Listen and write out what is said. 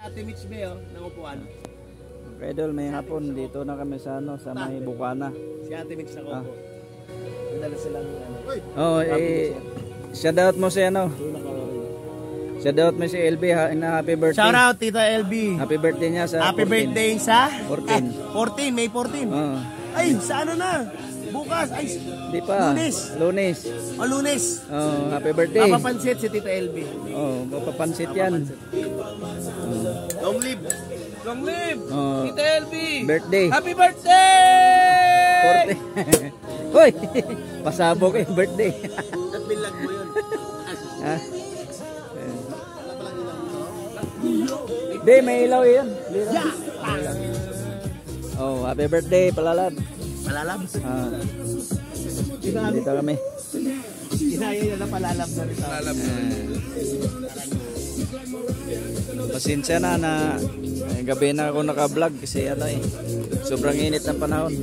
Ate Mitch Be, oh, ng upuan. Idol, may hapon dito na kami sa ano, sa may Bukana. Si Ate Mitch na upo. Madala silang ano. Oh, shout out mo si ano. Shout out mo si LB na happy birthday. Shout out Tita LB. Happy birthday niya sa Happy 14. birthday sa 14. 14, May 14. Oh. Ay, sa ano na? Bukas, ay, Di pa. Lunes. Lunes. O Lunes. Oh, happy birthday. Papapansit si Tita LB. Oh, papapansit yan. Long live. Long live. Oh, Tita LB. birthday. Happy birthday! 40. Hoy, pasabog yung birthday. Nagbilag mo yun. Ha? Di, may ilaw yun. Oh, happy birthday, Palalab. Palalab? Ah. Dito kami. Inayin na palalab na rin. Palalab na rin. Pasensya na gabi na ako naka-vlog kasi ano sobrang init ng panahon.